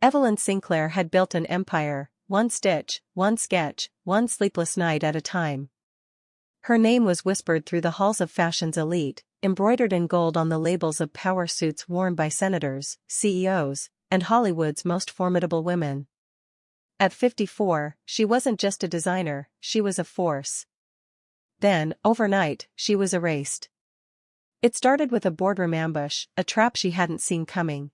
Evelyn Sinclair had built an empire, one stitch, one sketch, one sleepless night at a time. Her name was whispered through the halls of fashion's elite, embroidered in gold on the labels of power suits worn by senators, CEOs, and Hollywood's most formidable women. At 54, she wasn't just a designer, she was a force. Then, overnight, she was erased. It started with a boardroom ambush, a trap she hadn't seen coming.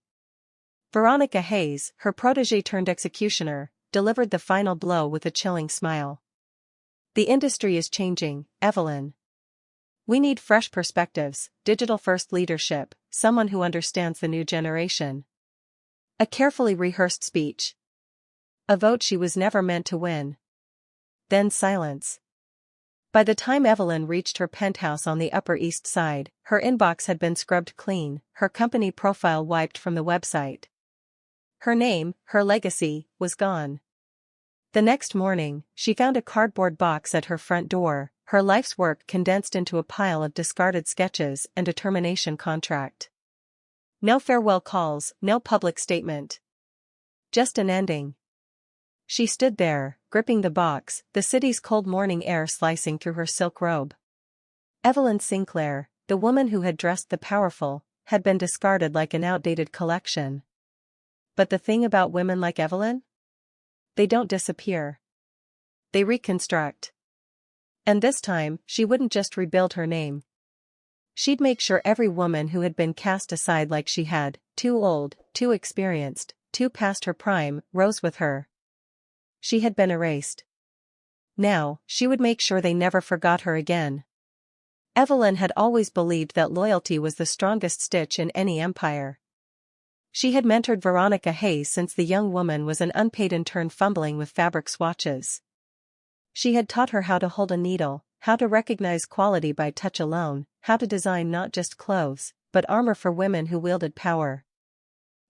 Veronica Hayes, her protégé-turned-executioner, delivered the final blow with a chilling smile. The industry is changing, Evelyn. We need fresh perspectives, digital-first leadership, someone who understands the new generation. A carefully rehearsed speech. A vote she was never meant to win. Then silence. By the time Evelyn reached her penthouse on the Upper East Side, her inbox had been scrubbed clean, her company profile wiped from the website. Her name, her legacy, was gone. The next morning, she found a cardboard box at her front door, her life's work condensed into a pile of discarded sketches and a termination contract. No farewell calls, no public statement. Just an ending. She stood there, gripping the box, the city's cold morning air slicing through her silk robe. Evelyn Sinclair, the woman who had dressed the powerful, had been discarded like an outdated collection. But the thing about women like Evelyn? They don't disappear. They reconstruct. And this time, she wouldn't just rebuild her name. She'd make sure every woman who had been cast aside like she had, too old, too experienced, too past her prime, rose with her. She had been erased. Now, she would make sure they never forgot her again. Evelyn had always believed that loyalty was the strongest stitch in any empire. She had mentored Veronica Hayes since the young woman was an unpaid intern fumbling with fabric swatches. She had taught her how to hold a needle, how to recognize quality by touch alone, how to design not just clothes, but armor for women who wielded power.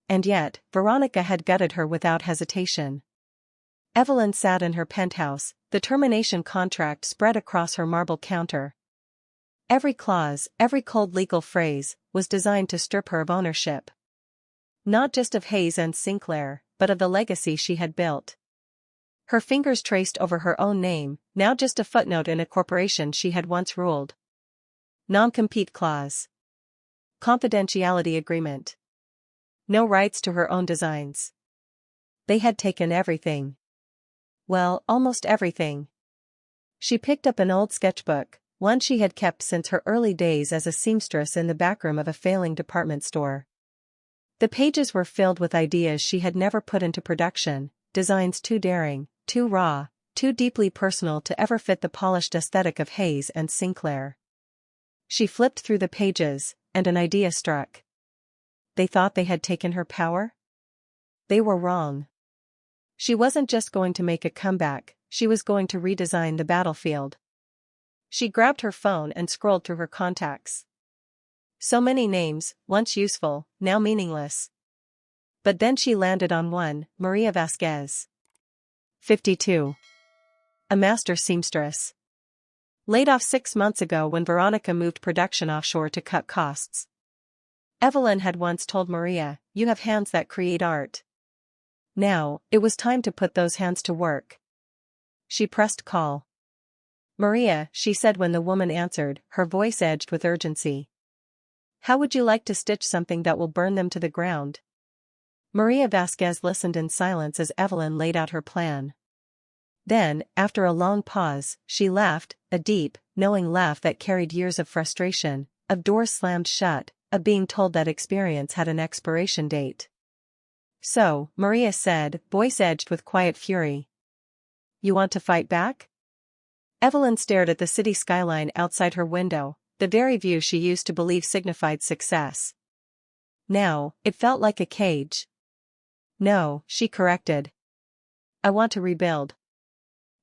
And yet, Veronica had gutted her without hesitation. Evelyn sat in her penthouse, the termination contract spread across her marble counter. Every clause, every cold legal phrase, was designed to strip her of ownership. Not just of Hayes and Sinclair, but of the legacy she had built. Her fingers traced over her own name, now just a footnote in a corporation she had once ruled. Non-compete clause. Confidentiality agreement. No rights to her own designs. They had taken everything. Well, almost everything. She picked up an old sketchbook, one she had kept since her early days as a seamstress in the backroom of a failing department store. The pages were filled with ideas she had never put into production, designs too daring, too raw, too deeply personal to ever fit the polished aesthetic of Hayes and Sinclair. She flipped through the pages, and an idea struck. They thought they had taken her power? They were wrong. She wasn't just going to make a comeback, she was going to redesign the battlefield. She grabbed her phone and scrolled through her contacts. So many names, once useful, now meaningless. But then she landed on one, Maria Vasquez. 52. A master seamstress. Laid off 6 months ago when Veronica moved production offshore to cut costs. Evelyn had once told Maria, "You have hands that create art." Now, it was time to put those hands to work. She pressed call. "Maria," she said when the woman answered, her voice edged with urgency. "How would you like to stitch something that will burn them to the ground?" Maria Vasquez listened in silence as Evelyn laid out her plan. Then, after a long pause, she laughed, a deep, knowing laugh that carried years of frustration, of doors slammed shut, of being told that experience had an expiration date. "So," Maria said, voice edged with quiet fury. "You want to fight back?" Evelyn stared at the city skyline outside her window, the very view she used to believe signified success. Now, it felt like a cage. "No," she corrected. "I want to rebuild."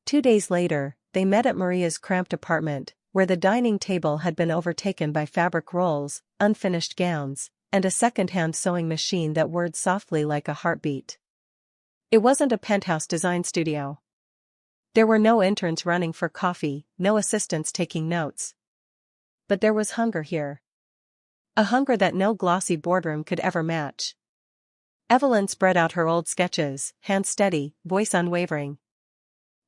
2 days later, they met at Maria's cramped apartment, where the dining table had been overtaken by fabric rolls, unfinished gowns, and a second-hand sewing machine that whirred softly like a heartbeat. It wasn't a penthouse design studio. There were no interns running for coffee, no assistants taking notes. But there was hunger here. A hunger that no glossy boardroom could ever match. Evelyn spread out her old sketches, hand steady, voice unwavering.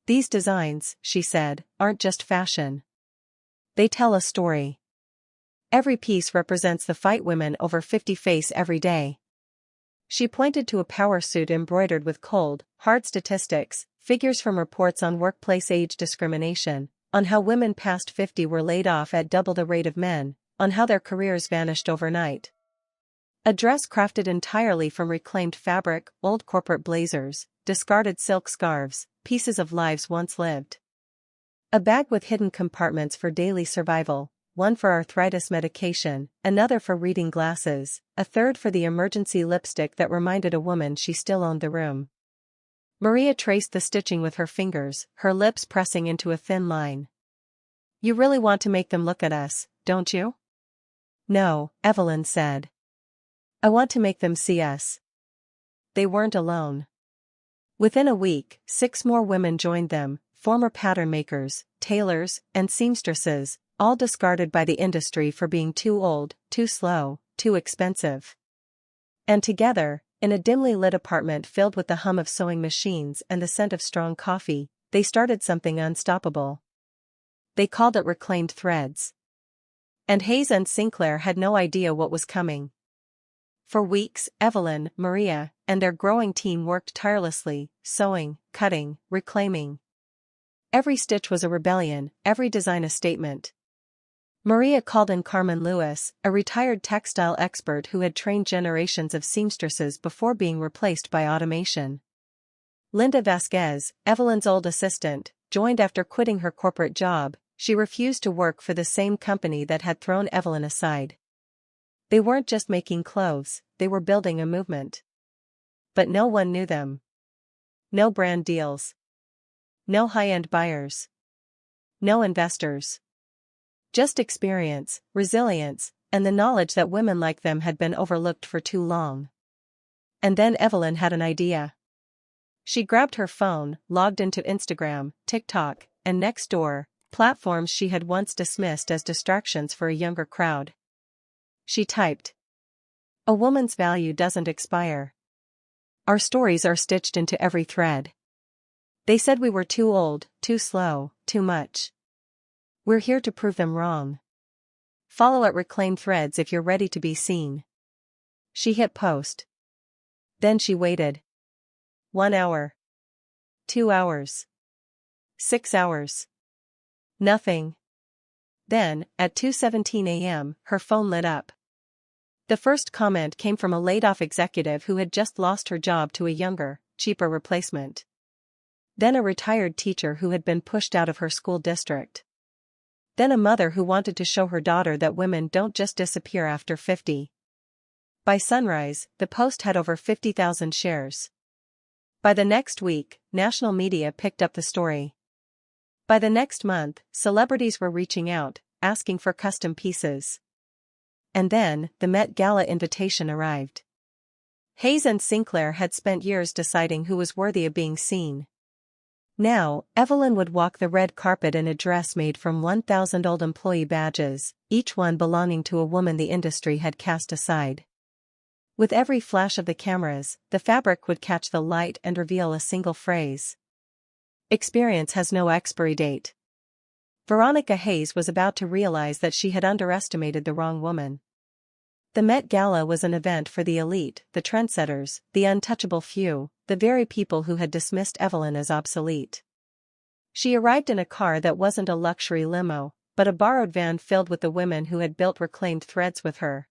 "These designs," she said, "aren't just fashion. They tell a story. Every piece represents the fight women over 50 face every day." She pointed to a power suit embroidered with cold, hard statistics, figures from reports on workplace age discrimination, on how women past 50 were laid off at double the rate of men, on how their careers vanished overnight. A dress crafted entirely from reclaimed fabric, old corporate blazers, discarded silk scarves, pieces of lives once lived. A bag with hidden compartments for daily survival, one for arthritis medication, another for reading glasses, a third for the emergency lipstick that reminded a woman she still owned the room. Maria traced the stitching with her fingers, her lips pressing into a thin line. "You really want to make them look at us, don't you?" "No," Evelyn said. "I want to make them see us." They weren't alone. Within a week, 6 more women joined them, former pattern makers, tailors, and seamstresses, all discarded by the industry for being too old, too slow, too expensive. And together, in a dimly lit apartment filled with the hum of sewing machines and the scent of strong coffee, they started something unstoppable. They called it Reclaimed Threads. And Hayes and Sinclair had no idea what was coming. For weeks, Evelyn, Maria, and their growing team worked tirelessly, sewing, cutting, reclaiming. Every stitch was a rebellion, every design a statement. Maria called in Carmen Lewis, a retired textile expert who had trained generations of seamstresses before being replaced by automation. Linda Vasquez, Evelyn's old assistant, joined after quitting her corporate job. She refused to work for the same company that had thrown Evelyn aside. They weren't just making clothes, they were building a movement. But no one knew them. No brand deals. No high-end buyers. No investors. Just experience, resilience, and the knowledge that women like them had been overlooked for too long. And then Evelyn had an idea. She grabbed her phone, logged into Instagram, TikTok, and Nextdoor, platforms she had once dismissed as distractions for a younger crowd. She typed, "A woman's value doesn't expire. Our stories are stitched into every thread. They said we were too old, too slow, too much. We're here to prove them wrong. Follow at Reclaimed Threads if you're ready to be seen." She hit post. Then she waited. 1 hour. 2 hours. 6 hours. Nothing. Then, at 2:17 a.m., her phone lit up. The first comment came from a laid-off executive who had just lost her job to a younger, cheaper replacement. Then a retired teacher who had been pushed out of her school district. Then a mother who wanted to show her daughter that women don't just disappear after 50. By sunrise, the post had over 50,000 shares. By the next week, national media picked up the story. By the next month, celebrities were reaching out, asking for custom pieces. And then, the Met Gala invitation arrived. Hayes and Sinclair had spent years deciding who was worthy of being seen. Now, Evelyn would walk the red carpet in a dress made from 1,000 old employee badges, each one belonging to a woman the industry had cast aside. With every flash of the cameras, the fabric would catch the light and reveal a single phrase. "Experience has no expiry date." Veronica Hayes was about to realize that she had underestimated the wrong woman. The Met Gala was an event for the elite, the trendsetters, the untouchable few, the very people who had dismissed Evelyn as obsolete. She arrived in a car that wasn't a luxury limo, but a borrowed van filled with the women who had built Reclaimed Threads with her.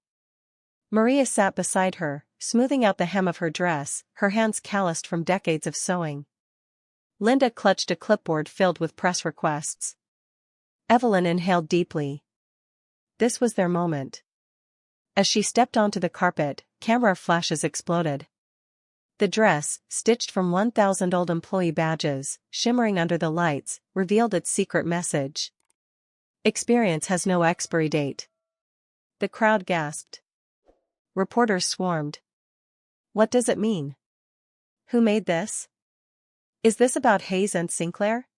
Maria sat beside her, smoothing out the hem of her dress, her hands calloused from decades of sewing. Linda clutched a clipboard filled with press requests. Evelyn inhaled deeply. This was their moment. As she stepped onto the carpet, camera flashes exploded. The dress, stitched from 1,000 old employee badges, shimmering under the lights, revealed its secret message. "Experience has no expiry date." The crowd gasped. Reporters swarmed. "What does it mean? Who made this? Is this about Hayes and Sinclair?"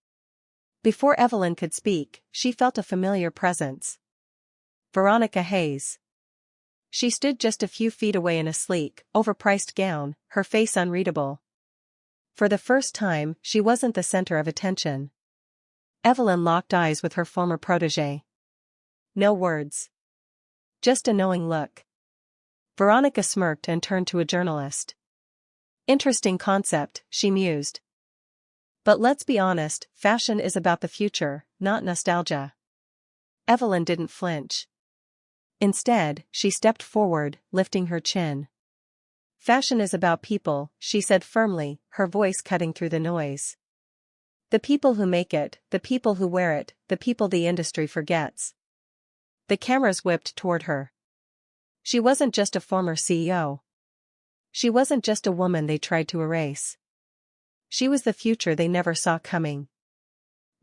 Before Evelyn could speak, she felt a familiar presence. Veronica Hayes. She stood just a few feet away in a sleek, overpriced gown, her face unreadable. For the first time, she wasn't the center of attention. Evelyn locked eyes with her former protégé. No words. Just a knowing look. Veronica smirked and turned to a journalist. Interesting concept, she mused. But let's be honest, fashion is about the future, not nostalgia. Evelyn didn't flinch. Instead, she stepped forward, lifting her chin. Fashion is about people, she said firmly, her voice cutting through the noise. The people who make it, the people who wear it, the people the industry forgets. The cameras whipped toward her. She wasn't just a former CEO. She wasn't just a woman they tried to erase. She was the future they never saw coming.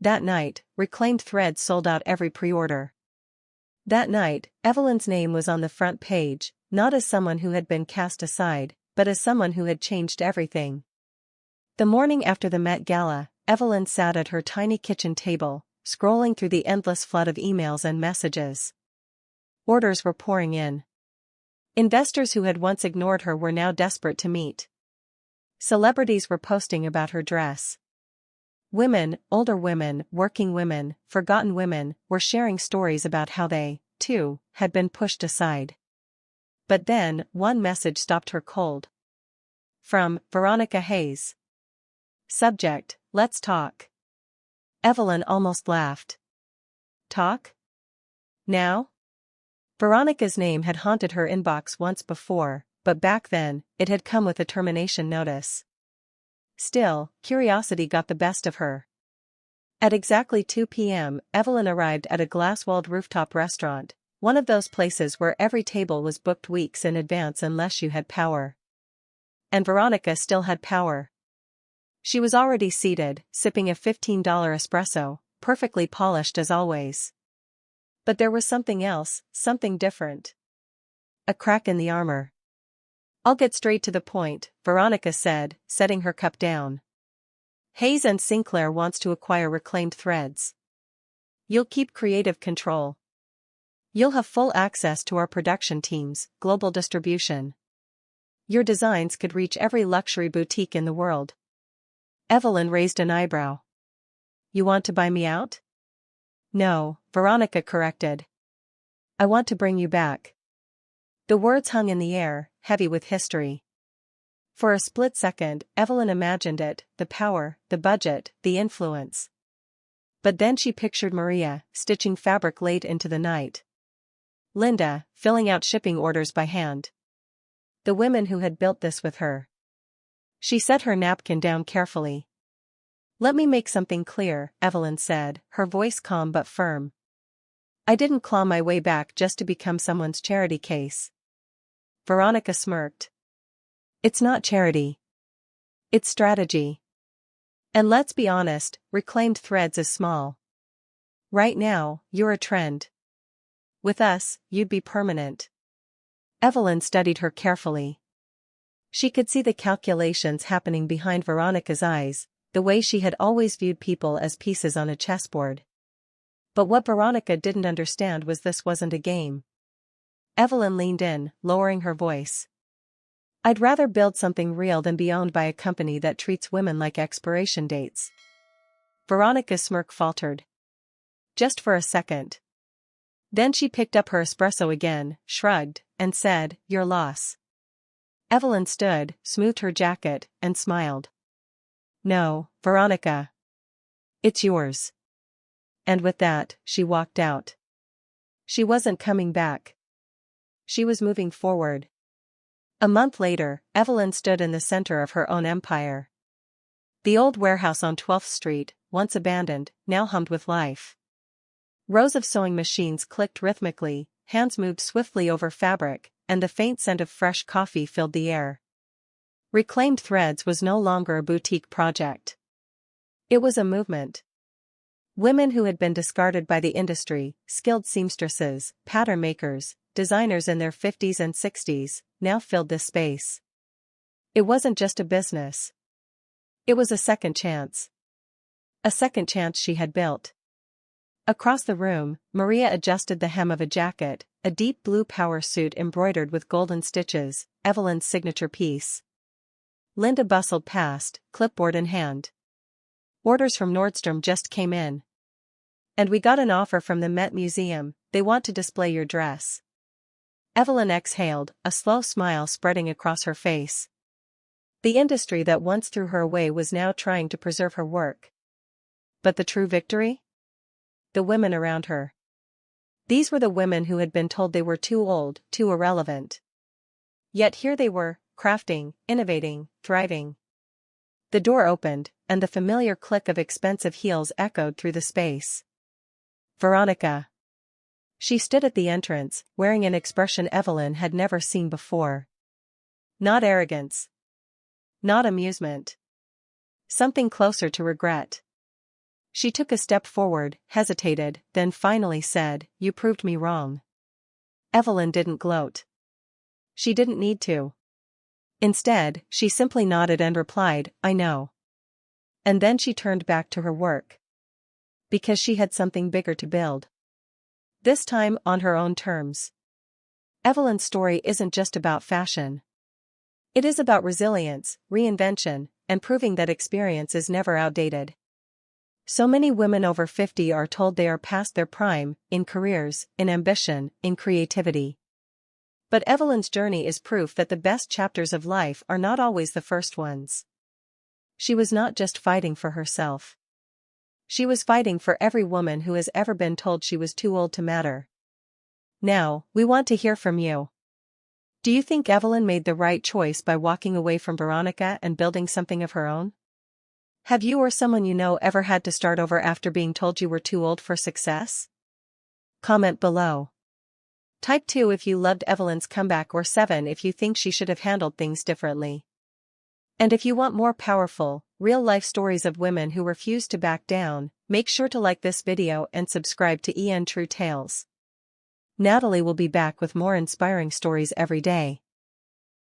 That night, reclaimed threads sold out every pre-order. That night, Evelyn's name was on the front page, not as someone who had been cast aside, but as someone who had changed everything. The morning after the Met Gala, Evelyn sat at her tiny kitchen table, scrolling through the endless flood of emails and messages. Orders were pouring in. Investors who had once ignored her were now desperate to meet. Celebrities were posting about her dress. Women, older women, working women, forgotten women, were sharing stories about how they, too, had been pushed aside. But then, one message stopped her cold. From Veronica Hayes. Subject: Let's talk. Evelyn almost laughed. Talk? Now? Veronica's name had haunted her inbox once before, but back then, it had come with a termination notice. Still, curiosity got the best of her. At exactly 2 p.m., Evelyn arrived at a glass-walled rooftop restaurant, one of those places where every table was booked weeks in advance unless you had power. And Veronica still had power. She was already seated, sipping a $15 espresso, perfectly polished as always. But there was something else, something different. A crack in the armor. I'll get straight to the point, Veronica said, setting her cup down. Hayes and Sinclair wants to acquire reclaimed threads. You'll keep creative control. You'll have full access to our production teams, global distribution. Your designs could reach every luxury boutique in the world. Evelyn raised an eyebrow. You want to buy me out? No, Veronica corrected. I want to bring you back. The words hung in the air, heavy with history. For a split second, Evelyn imagined it, the power, the budget, the influence. But then she pictured Maria, stitching fabric late into the night. Linda, filling out shipping orders by hand. The women who had built this with her. She set her napkin down carefully. Let me make something clear, Evelyn said, her voice calm but firm. I didn't claw my way back just to become someone's charity case. Veronica smirked. It's not charity. It's strategy. And let's be honest, reclaimed threads is small. Right now, you're a trend. With us, you'd be permanent. Evelyn studied her carefully. She could see the calculations happening behind Veronica's eyes, the way she had always viewed people as pieces on a chessboard. But what Veronica didn't understand was this wasn't a game. Evelyn leaned in, lowering her voice. I'd rather build something real than be owned by a company that treats women like expiration dates. Veronica's smirk faltered. Just for a second. Then she picked up her espresso again, shrugged, and said, Your loss. Evelyn stood, smoothed her jacket, and smiled. No, Veronica. It's yours. And with that, she walked out. She wasn't coming back. She was moving forward. A month later, Evelyn stood in the center of her own empire. The old warehouse on 12th Street, once abandoned, now hummed with life. Rows of sewing machines clicked rhythmically, hands moved swiftly over fabric, and the faint scent of fresh coffee filled the air. Reclaimed Threads was no longer a boutique project. It was a movement. Women who had been discarded by the industry, skilled seamstresses, pattern makers, designers in their 50s and 60s, now filled this space. It wasn't just a business. It was a second chance. A second chance she had built. Across the room, Maria adjusted the hem of a jacket, a deep blue power suit embroidered with golden stitches, Evelyn's signature piece. Linda bustled past, clipboard in hand. Orders from Nordstrom just came in. And we got an offer from the Met Museum, they want to display your dress. Evelyn exhaled, a slow smile spreading across her face. The industry that once threw her away was now trying to preserve her work. But the true victory? The women around her. These were the women who had been told they were too old, too irrelevant. Yet here they were, crafting, innovating, thriving. The door opened, and the familiar click of expensive heels echoed through the space. Veronica. She stood at the entrance, wearing an expression Evelyn had never seen before. Not arrogance. Not amusement. Something closer to regret. She took a step forward, hesitated, then finally said, "You proved me wrong." Evelyn didn't gloat. She didn't need to. Instead, she simply nodded and replied, "I know." And then she turned back to her work. Because she had something bigger to build. This time on her own terms. Evelyn's story isn't just about fashion. It is about resilience, reinvention, and proving that experience is never outdated. So many women over 50 are told they are past their prime, in careers, in ambition, in creativity. But Evelyn's journey is proof that the best chapters of life are not always the first ones. She was not just fighting for herself. She was fighting for every woman who has ever been told she was too old to matter. Now, we want to hear from you. Do you think Evelyn made the right choice by walking away from Veronica and building something of her own? Have you or someone you know ever had to start over after being told you were too old for success? Comment below. Type 2 if you loved Evelyn's comeback or 7 if you think she should have handled things differently. And if you want more powerful, real-life stories of women who refuse to back down, make sure to like this video and subscribe to True Tales. Natalie will be back with more inspiring stories every day.